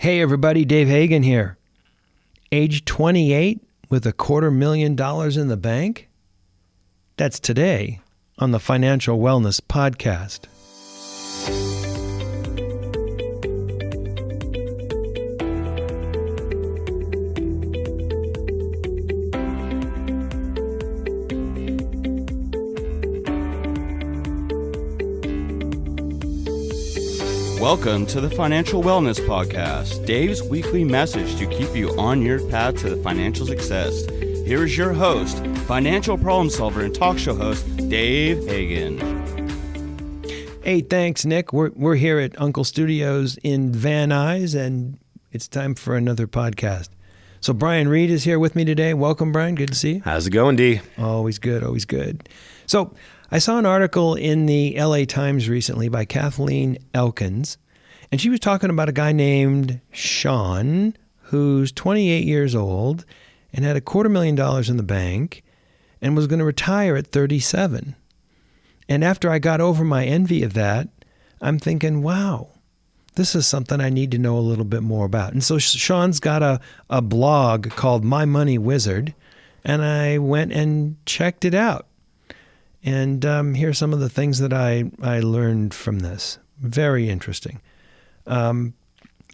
Hey everybody, Dave Hagan here. Age 28 with $250,000 in the bank? That's today on the Financial Wellness Podcast. Welcome to the Financial Wellness Podcast, Dave's weekly message to keep you on your path to financial success. Here is your host, financial problem solver and talk show host, Dave Hagan. Hey, thanks, Nick. We're here at Uncle Studios in Van Nuys, and it's time for another podcast. So Brian Reed is here with me today. Welcome, Brian. Good to see you. How's it going, D? Always good, always good. So I saw an article in the LA Times recently by Kathleen Elkins, and she was talking about a guy named Sean, who's 28 years old and had $250,000 in the bank and was going to retire at 37. And after I got over my envy of that, I'm thinking, wow, this is something I need to know a little bit more about. And so Sean's got a blog called My Money Wizard, and I went and checked it out. And here's some of the things that I learned from this. Very interesting.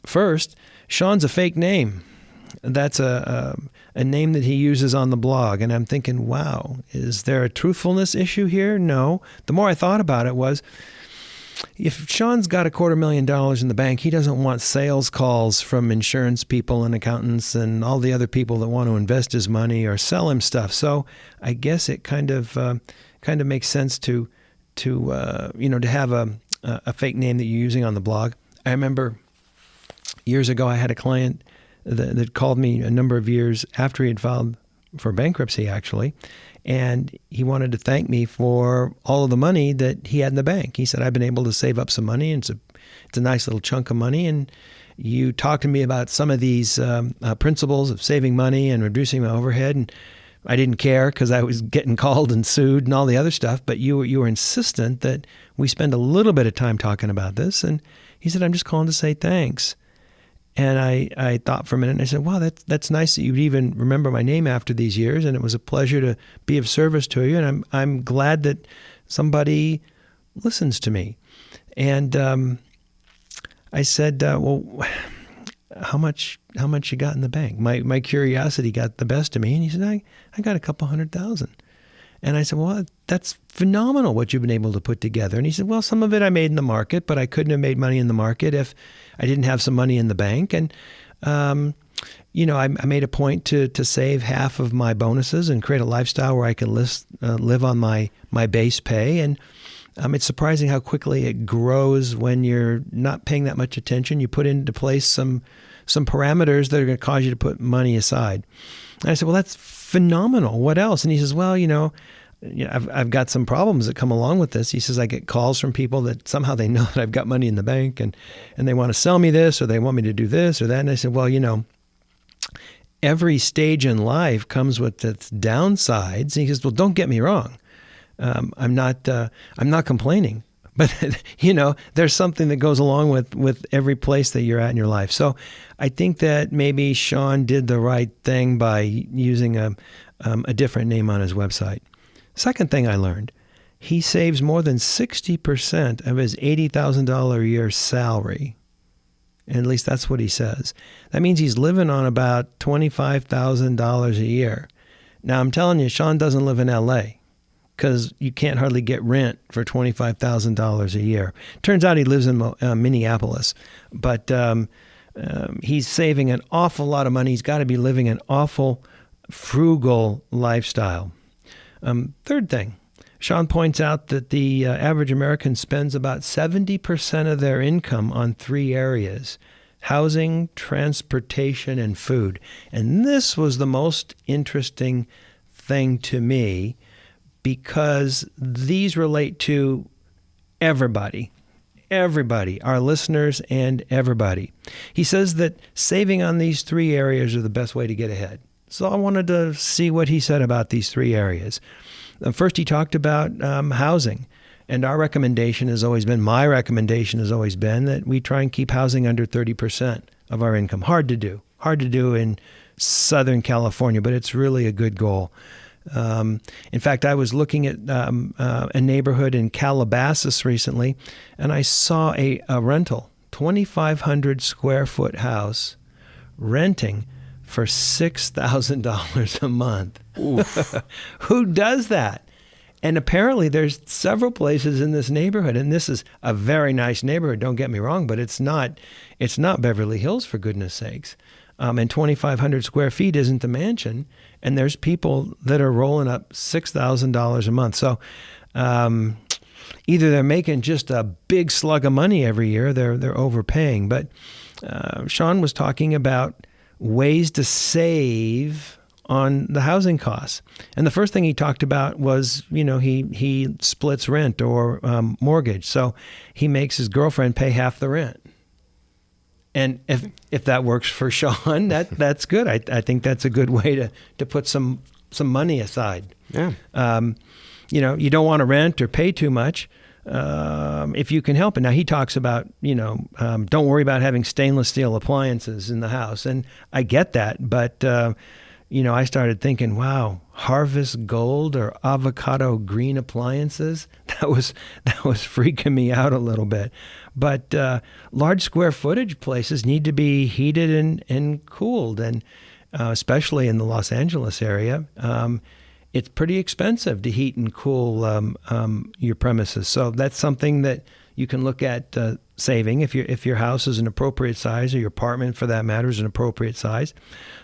First, Sean's a fake name. That's a name that he uses on the blog. And I'm thinking, wow, is there a truthfulness issue here? No. The more I thought about it was, if Sean's got $250,000 in the bank, he doesn't want sales calls from insurance people and accountants and all the other people that want to invest his money or sell him stuff. So I guess it kind of makes sense to have a fake name that you're using on the blog. I remember years ago I had a client that called me a number of years after he had filed for bankruptcy, actually, and he wanted to thank me for all of the money that he had in the bank. He said, I've been able to save up some money, and it's a nice little chunk of money, and you talked to me about some of these principles of saving money and reducing my overhead, and I didn't care because I was getting called and sued and all the other stuff, but you were insistent that we spend a little bit of time talking about this. And he said, I'm just calling to say thanks. And I thought for a minute, and I said, wow, that's nice that you'd even remember my name after these years, and it was a pleasure to be of service to you, and I'm glad that somebody listens to me. And I said, well, how much you got in the bank? My curiosity got the best of me, and he said, I got $200,000. And I said, well, that's phenomenal what you've been able to put together. And he said, well, some of it I made in the market, but I couldn't have made money in the market if I didn't have some money in the bank. And, I made a point to save half of my bonuses and create a lifestyle where I can live on my base pay. And it's surprising how quickly it grows when you're not paying that much attention. You put into place some parameters that are going to cause you to put money aside. And I said, well, that's phenomenal. What else? And he says, well, I've got some problems that come along with this. He says, I get calls from people that somehow they know that I've got money in the bank and they want to sell me this, or they want me to do this or that. And I said, well, every stage in life comes with its downsides. And he says, well, don't get me wrong. I'm not complaining, but there's something that goes along with every place that you're at in your life. So I think that maybe Sean did the right thing by using a different name on his website. Second thing I learned, he saves more than 60% of his $80,000 a year salary. And at least that's what he says. That means he's living on about $25,000 a year. Now, I'm telling you, Sean doesn't live in LA, because you can't hardly get rent for $25,000 a year. Turns out he lives in Minneapolis, but he's saving an awful lot of money. He's got to be living an awful frugal lifestyle. Third thing, Sean points out that the average American spends about 70% of their income on three areas: housing, transportation, and food. And this was the most interesting thing to me, because these relate to everybody, our listeners and everybody. He says that saving on these three areas are the best way to get ahead. So I wanted to see what he said about these three areas. First, he talked about housing. And my recommendation has always been that we try and keep housing under 30% of our income. Hard to do in Southern California, but it's really a good goal. In fact, I was looking at a neighborhood in Calabasas recently, and I saw a rental, 2,500 square foot house, renting for $6,000 a month. Who does that? And apparently there's several places in this neighborhood, and this is a very nice neighborhood, don't get me wrong, but it's not Beverly Hills, for goodness sakes. And 2,500 square feet isn't the mansion, and there's people that are rolling up $6,000 a month. So either they're making just a big slug of money every year, they're overpaying. But Sean was talking about ways to save on the housing costs. And the first thing he talked about was, he splits rent or mortgage. So he makes his girlfriend pay half the rent. And if that works for Sean, that's good. I think that's a good way to put some money aside. Yeah. You don't want to rent or pay too much if you can help it. Now he talks about, don't worry about having stainless steel appliances in the house. And I get that, but I started thinking, wow, Harvest Gold or avocado green appliances, that was freaking me out a little bit. But large square footage places need to be heated and cooled, and especially in the Los Angeles area, it's pretty expensive to heat and cool your premises. So that's something that you can look at saving if your house is an appropriate size, or your apartment, for that matter, is an appropriate size.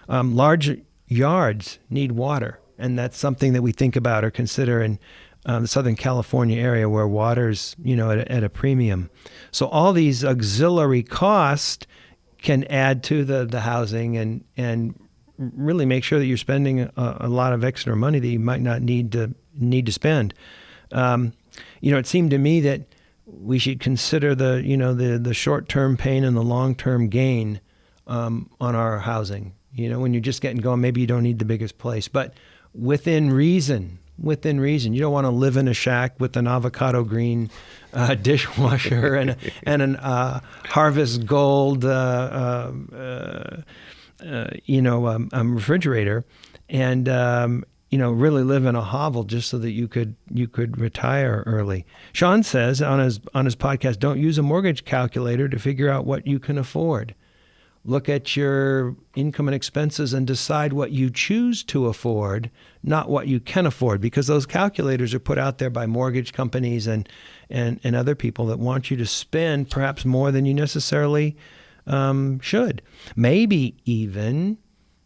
Large yards need water, and that's something that we think about or consider in the Southern California area, where water's at a premium. So all these auxiliary costs can add to the housing and really make sure that you're spending a lot of extra money that you might not need to spend. It seemed to me that we should consider the short-term pain and the long-term gain on our housing. When you're just getting going, maybe you don't need the biggest place, but within reason. You don't want to live in a shack with an avocado green dishwasher and an Harvest Gold refrigerator, and really live in a hovel just so that you could retire early. Sean says on his podcast, don't use a mortgage calculator to figure out what you can afford. Look at your income and expenses and decide what you choose to afford, not what you can afford, because those calculators are put out there by mortgage companies and other people that want you to spend perhaps more than you necessarily should. Maybe even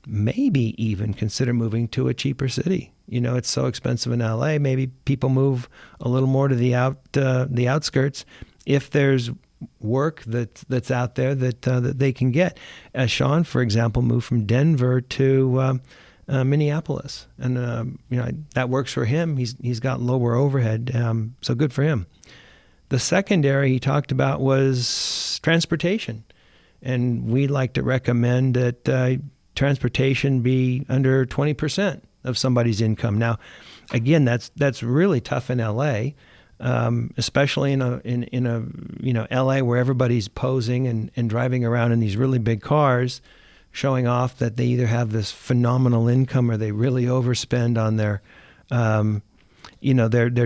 consider moving to a cheaper city. It's so expensive in LA. Maybe people move a little more to the outskirts if there's work that's out there that they can get. Sean, for example, moved from Denver to Minneapolis, and that works for him. He's got lower overhead, so good for him. The second area he talked about was transportation, and we like to recommend that transportation be under 20% of somebody's income. Now, again, that's really tough in LA. Especially in a LA where everybody's posing and driving around in these really big cars, showing off that they either have this phenomenal income or they really overspend on their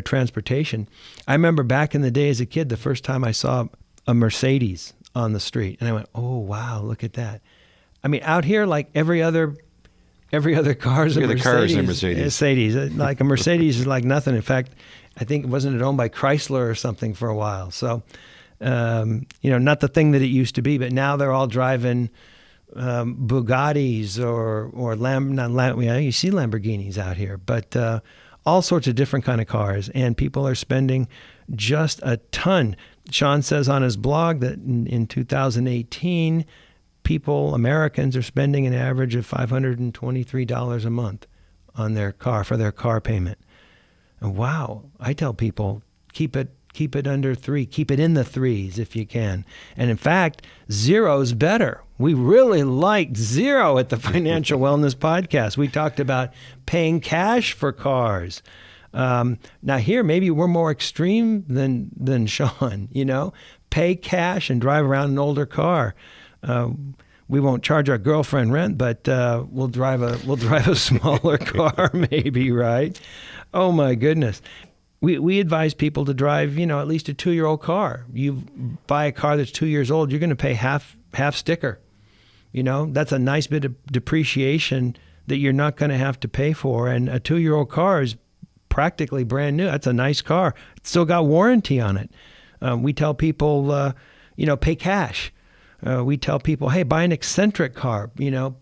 transportation. I remember back in the day as a kid, the first time I saw a Mercedes on the street, and I went, "Oh wow, look at that!" I mean, out here, like every other car is a Mercedes. Like a Mercedes is like nothing. In fact, I think wasn't it owned by Chrysler or something for a while. So, not the thing that it used to be, but now they're all driving Bugattis or you see Lamborghinis out here, but all sorts of different kind of cars, and people are spending just a ton. Sean says on his blog that in 2018, Americans are spending an average of $523 a month on their car for their car payment. And wow, I tell people, keep it under 3, keep it in the 3s if you can. And in fact, 0's better. We really liked 0 at the Financial Wellness Podcast. We talked about paying cash for cars. Now here, maybe we're more extreme than Sean, pay cash and drive around an older car. we won't charge our girlfriend rent, but we'll drive a smaller car, maybe, right? Oh my goodness. We advise people to drive, at least a 2-year-old car. You buy a car that's 2 years old, you're going to pay half sticker. That's a nice bit of depreciation that you're not going to have to pay for. And a 2-year-old car is practically brand new. That's a nice car. It's still got warranty on it. We tell people, pay cash. We tell people, hey, buy an eccentric car.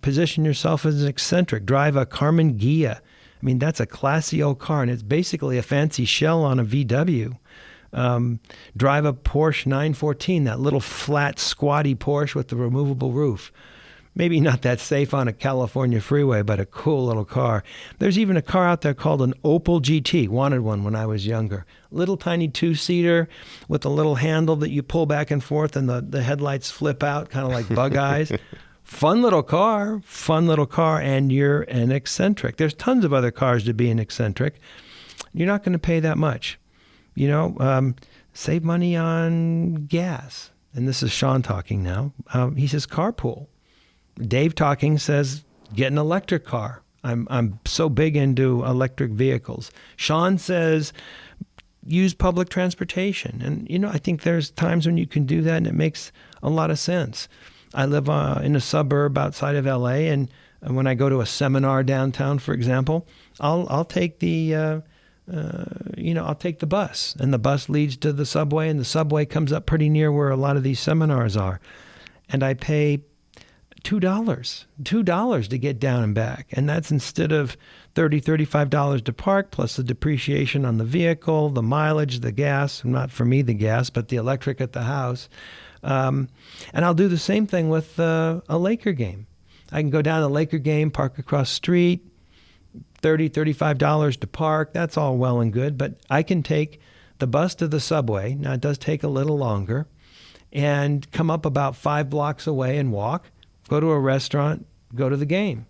Position yourself as an eccentric. Drive a Carmen Ghia. I mean, that's a classy old car, and it's basically a fancy shell on a VW. Drive a Porsche 914, that little flat, squatty Porsche with the removable roof. Maybe not that safe on a California freeway, but a cool little car. There's even a car out there called an Opel GT. Wanted one when I was younger. Little tiny 2-seater with a little handle that you pull back and forth, and the headlights flip out, kind of like bug eyes. Fun little car, and you're an eccentric. There's tons of other cars to be an eccentric. You're not going to pay that much. Save money on gas. And this is Sean talking now. He says carpool. Dave talking says get an electric car. I'm so big into electric vehicles. Sean says use public transportation. And, I think there's times when you can do that and it makes a lot of sense. I live in a suburb outside of LA, and when I go to a seminar downtown, for example, I'll take the I'll take the bus, and the bus leads to the subway, and the subway comes up pretty near where a lot of these seminars are, and I pay $2 to get down and back, and that's instead of $35 to park, plus the depreciation on the vehicle, the mileage, the gas, not for me the gas, but the electric at the house. And I'll do the same thing with a Laker game. I can go down to the Laker game, park across the street, $35 to park. That's all well and good, but I can take the bus to the subway. Now, it does take a little longer, and come up about 5 blocks away and walk, go to a restaurant, go to the game.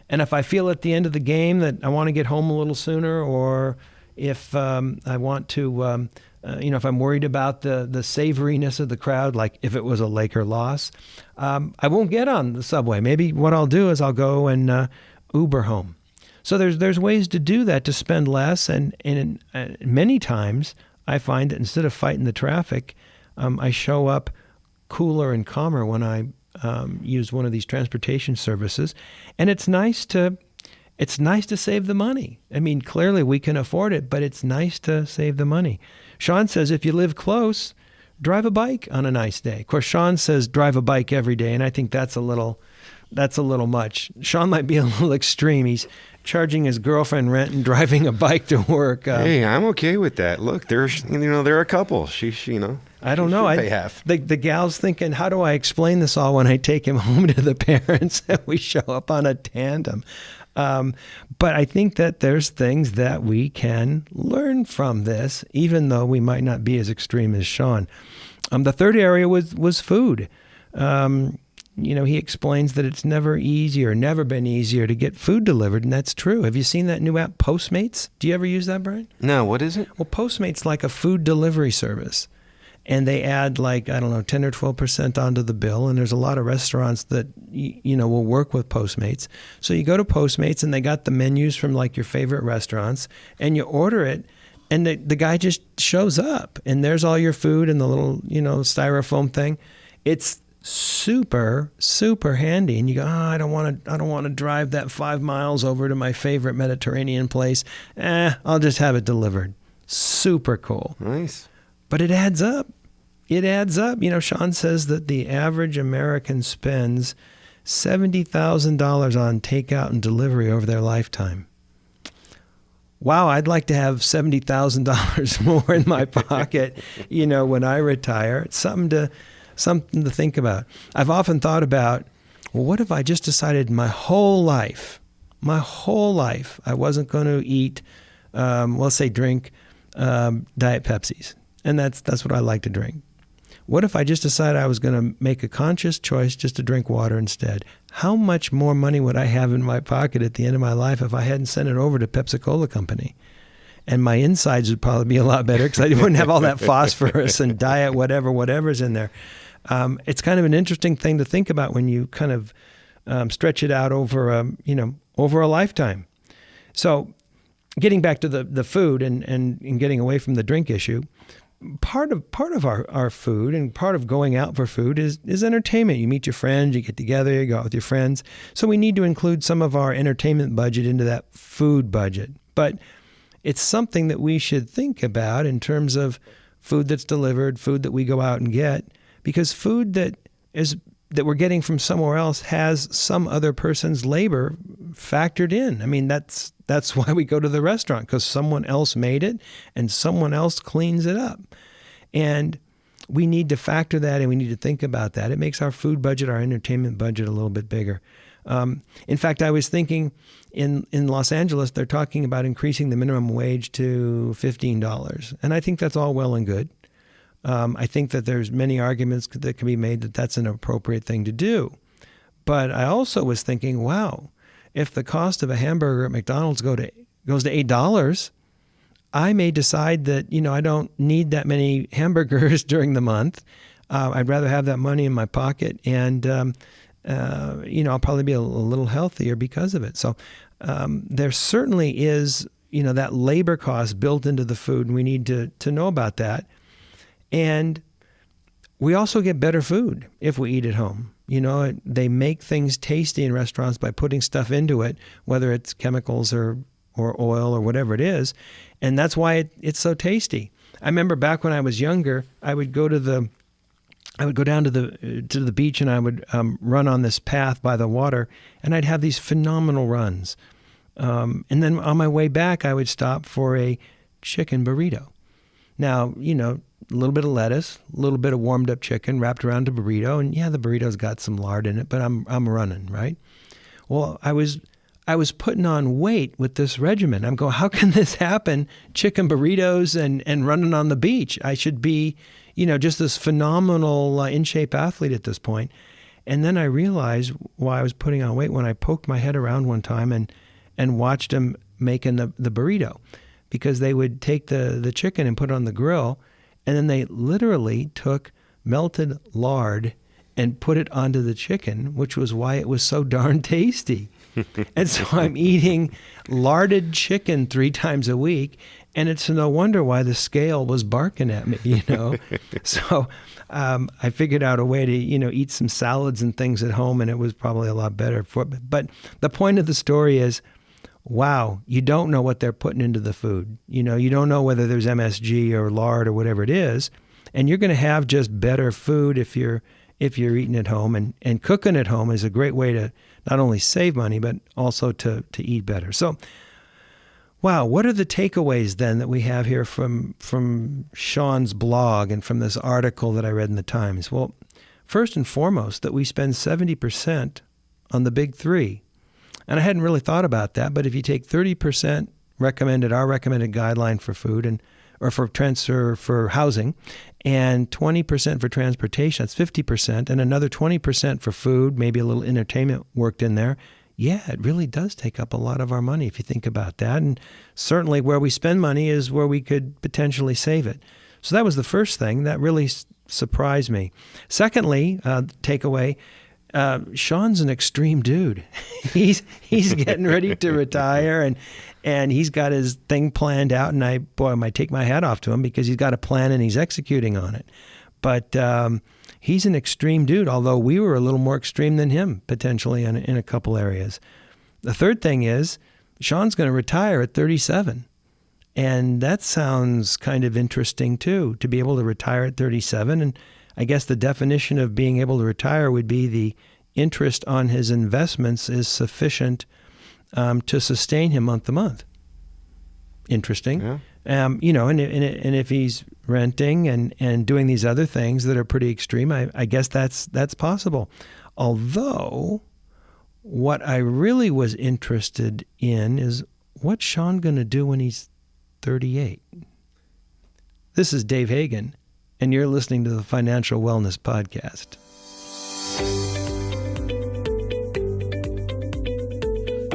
And if I feel at the end of the game that I want to get home a little sooner, or if I want to... if I'm worried about the savoriness of the crowd, like if it was a Laker loss, I won't get on the subway. Maybe what I'll do is I'll go and Uber home. So there's ways to do that, to spend less. And many times I find that instead of fighting the traffic, I show up cooler and calmer when I use one of these transportation services. And it's nice to save the money. I mean, clearly we can afford it, but it's nice to save the money. Sean says if you live close, drive a bike on a nice day. Of course, Sean says drive a bike every day, and I think that's a little much. Sean might be a little extreme. He's charging his girlfriend rent and driving a bike to work. Hey, I'm okay with that. Look, they're a couple. She I don't know. Pay half. The gal's thinking, how do I explain this all when I take him home to the parents and we show up on a tandem? But I think that there's things that we can learn from this, even though we might not be as extreme as Sean. The third area was food. He explains that it's never been easier to get food delivered, and that's true. Have you seen that new app, Postmates? Do you ever use that, Brian? No, what is it? Well, Postmates like a food delivery service. And they add 10 or 12% onto the bill. And there's a lot of restaurants that, will work with Postmates. So you go to Postmates and they got the menus from your favorite restaurants, and you order it, and the guy just shows up, and there's all your food in the little, styrofoam thing. It's super, super handy. And you go, I don't want to drive that 5 miles over to my favorite Mediterranean place. I'll just have it delivered. Super cool. Nice. But it adds up. Sean says that the average American spends $70,000 on takeout and delivery over their lifetime. Wow, I'd like to have $70,000 more in my pocket, when I retire. It's something to think about. I've often thought about, well, what if I just decided my whole life, I wasn't going to eat, drink Diet Pepsis. And that's what I like to drink. What if I just decided I was going to make a conscious choice just to drink water instead? How much more money would I have in my pocket at the end of my life if I hadn't sent it over to Pepsi-Cola Company? And my insides would probably be a lot better because I wouldn't have all that phosphorus and diet whatever's in there. It's kind of an interesting thing to think about when you kind of stretch it out over a lifetime. So getting back to the food and getting away from the drink issue, part of our food and part of going out for food is entertainment. You meet your friends, you get together, you go out with your friends. So we need to include some of our entertainment budget into that food budget. But it's something that we should think about in terms of food that's delivered, food that we go out and get, because food that we're getting from somewhere else has some other person's labor factored in. I mean, that's why we go to the restaurant, because someone else made it and someone else cleans it up. And we need to factor that, and we need to think about that. It makes our food budget, our entertainment budget a little bit bigger. In fact, I was thinking in Los Angeles, they're talking about increasing the minimum wage to $15. And I think that's all well and good. I think that there's many arguments that can be made that that's an appropriate thing to do. But I also was thinking, wow, if the cost of a hamburger at McDonald's goes to $8, I may decide that, I don't need that many hamburgers during the month. I'd rather have that money in my pocket, and I'll probably be a little healthier because of it. So there certainly is, that labor cost built into the food, and we need to know about that. And we also get better food if we eat at home. They make things tasty in restaurants by putting stuff into it, whether it's chemicals or oil or whatever it is. And that's why it's so tasty. I remember back when I was younger, I would go down to the beach, and I would run on this path by the water, and I'd have these phenomenal runs. And then on my way back, I would stop for a chicken burrito. Now, a little bit of lettuce, a little bit of warmed up chicken wrapped around a burrito, and yeah, the burrito's got some lard in it, but I'm running, right? Well, I was putting on weight with this regimen. I'm going, how can this happen? Chicken burritos and running on the beach. I should be, just this phenomenal in-shape athlete at this point. And then I realized why I was putting on weight when I poked my head around one time and watched them making the burrito, because they would take the chicken and put it on the grill, and then they literally took melted lard and put it onto the chicken, which was why it was so darn tasty. And so I'm eating larded chicken 3 times a week, and it's no wonder why the scale was barking at me, So I figured out a way to, eat some salads and things at home, and it was probably a lot better for me. But the point of the story is, wow, you don't know what they're putting into the food. You don't know whether there's MSG or lard or whatever it is. And you're going to have just better food if you're eating at home. And cooking at home is a great way to not only save money, but also to eat better. So, wow, what are the takeaways then that we have here from Sean's blog and from this article that I read in the Times? Well, first and foremost, that we spend 70% on the big 3. And I hadn't really thought about that, but if you take 30% our recommended guideline for food or for housing, and 20% for transportation, that's 50%, and another 20% for food, maybe a little entertainment worked in there. Yeah, it really does take up a lot of our money if you think about that. And certainly where we spend money is where we could potentially save it. So that was the first thing that really surprised me. Secondly, takeaway, Sean's an extreme dude. He's getting ready to retire, and he's got his thing planned out. And I might take my hat off to him because he's got a plan and he's executing on it. But he's an extreme dude, although we were a little more extreme than him potentially in a couple areas. The third thing is Sean's going to retire at 37. And that sounds kind of interesting too, to be able to retire at 37. And I guess the definition of being able to retire would be the interest on his investments is sufficient to sustain him month to month. Interesting. Yeah. And if he's renting and doing these other things that are pretty extreme, I guess that's possible. Although what I really was interested in is what's Sean going to do when he's 38? This is Dave Hagan, and you're listening to the Financial Wellness Podcast.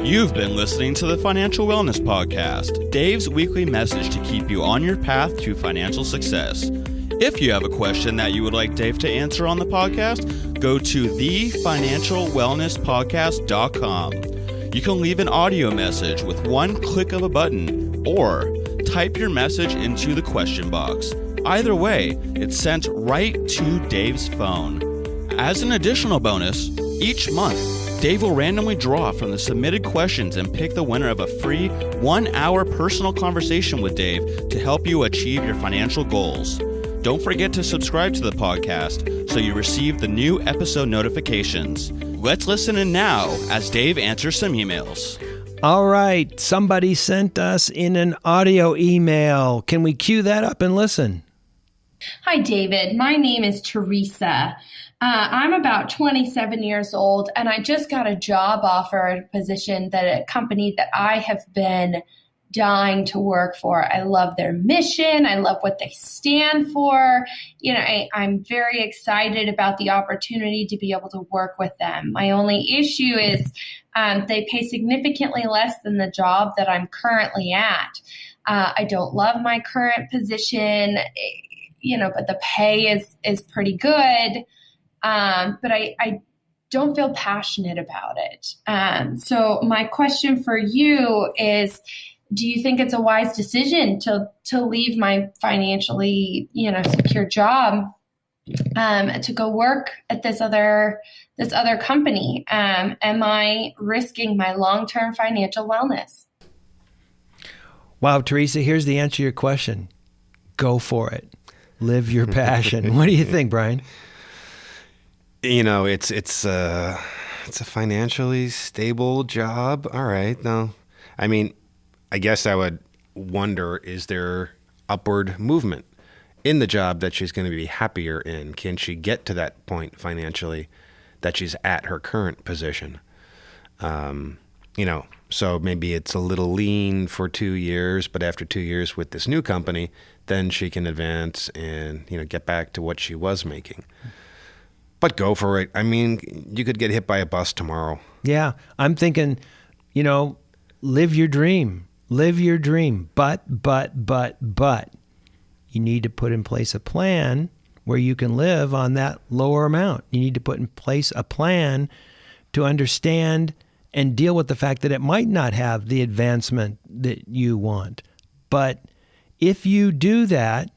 You've been listening to the Financial Wellness Podcast, Dave's weekly message to keep you on your path to financial success. If you have a question that you would like Dave to answer on the podcast, go to thefinancialwellnesspodcast.com. You can leave an audio message with one click of a button or type your message into the question box. Either way, it's sent right to Dave's phone. As an additional bonus, each month, Dave will randomly draw from the submitted questions and pick the winner of a free 1-hour personal conversation with Dave to help you achieve your financial goals. Don't forget to subscribe to the podcast so you receive the new episode notifications. Let's listen in now as Dave answers some emails. All right, somebody sent us in an audio email. Can we cue that up and listen? Hi, David. My name is Theresa. I'm about 27 years old, and I just got a job offer at a position that a company that I have been dying to work for. I love their mission. I love what they stand for. I'm very excited about the opportunity to be able to work with them. My only issue is they pay significantly less than the job that I'm currently at. I don't love my current position, but the pay is pretty good. But I don't feel passionate about it. So my question for you is, do you think it's a wise decision to leave my financially, secure job, to go work at this other company? Am I risking my long-term financial wellness? Wow, Theresa, here's the answer to your question. Go for it. Live your passion. What do you think, Brian? It's a financially stable job. All right. No, I mean, I guess I would wonder, is there upward movement in the job that she's going to be happier in? Can she get to that point financially that she's at her current position? So maybe it's a little lean for 2 years, but after 2 years with this new company, then she can advance and, get back to what she was making. But go for it. I mean, you could get hit by a bus tomorrow. Yeah, I'm thinking, live your dream. Live your dream. But, you need to put in place a plan where you can live on that lower amount. You need to put in place a plan to understand and deal with the fact that it might not have the advancement that you want. But if you do that,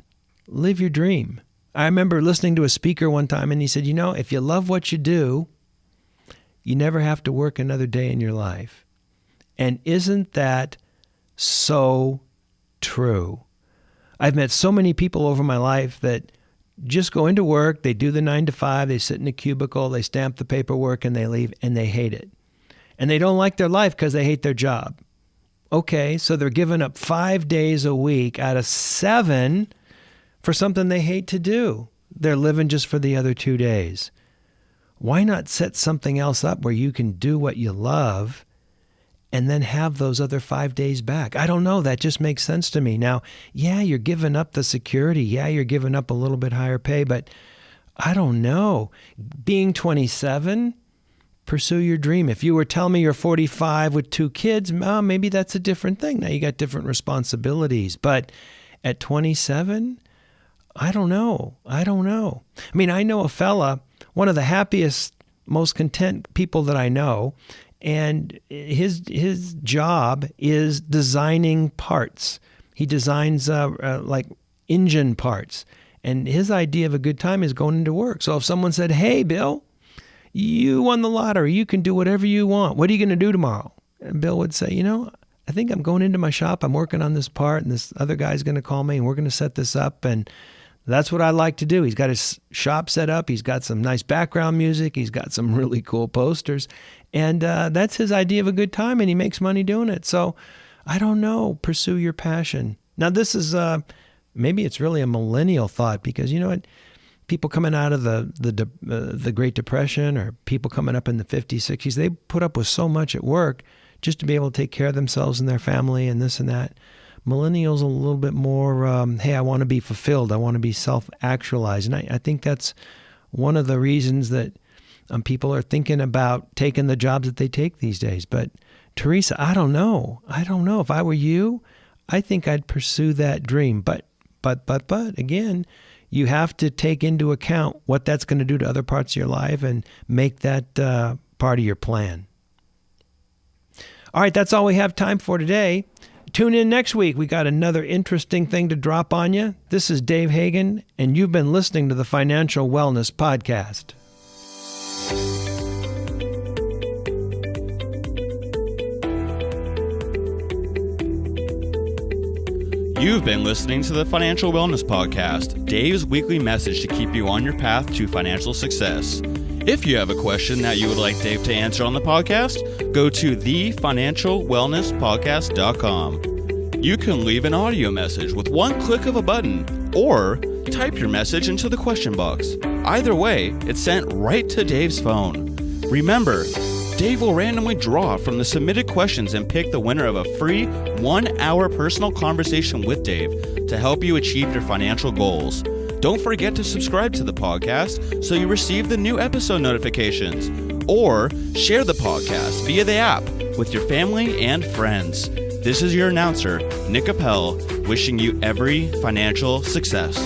live your dream. I remember listening to a speaker one time, and he said, if you love what you do, you never have to work another day in your life. And isn't that so true? I've met so many people over my life that just go into work, they do the 9 to 5, they sit in a cubicle, they stamp the paperwork, and they leave, and they hate it. And they don't like their life because they hate their job. Okay, so they're giving up 5 days a week out of 7 for something they hate to do. They're living just for the other 2 days. Why not set something else up where you can do what you love and then have those other 5 days back? I don't know. That just makes sense to me. Now, yeah, you're giving up the security. Yeah, you're giving up a little bit higher pay, but I don't know. Being 27, pursue your dream. If you were telling me you're 45 with 2 kids, maybe that's a different thing. Now you got different responsibilities. But at 27, I don't know. I mean, I know a fella, one of the happiest, most content people that I know, and his job is designing parts. He designs like engine parts. And his idea of a good time is going into work. So if someone said, "Hey, Bill, you won the lottery. You can do whatever you want. What are you going to do tomorrow?" And Bill would say, I think I'm going into my shop. I'm working on this part, and this other guy's going to call me, and we're going to set this up. And that's what I like to do. He's got his shop set up. He's got some nice background music. He's got some really cool posters. And that's his idea of a good time, and he makes money doing it. So I don't know. Pursue your passion. Now, this is maybe it's really a millennial thought, because you know what? People coming out of the Great Depression, or people coming up in the 50s, 60s, they put up with so much at work just to be able to take care of themselves and their family and this and that. Millennials a little bit more, hey, I want to be fulfilled. I want to be self-actualized. And I think that's one of the reasons that people are thinking about taking the jobs that they take these days. But Theresa, I don't know. If I were you, I think I'd pursue that dream. But again, you have to take into account what that's going to do to other parts of your life and make that part of your plan. All right, that's all we have time for today. Tune in next week. We got another interesting thing to drop on you. This is Dave Hagan, and you've been listening to the Financial Wellness Podcast. You've been listening to the Financial Wellness Podcast, Dave's weekly message to keep you on your path to financial success. If you have a question that you would like Dave to answer on the podcast, go to thefinancialwellnesspodcast.com. You can leave an audio message with one click of a button, or type your message into the question box. Either way, it's sent right to Dave's phone. Remember, Dave will randomly draw from the submitted questions and pick the winner of a free 1-hour personal conversation with Dave to help you achieve your financial goals. Don't forget to subscribe to the podcast so you receive the new episode notifications, or share the podcast via the app with your family and friends. This is your announcer, Nick Appel, wishing you every financial success.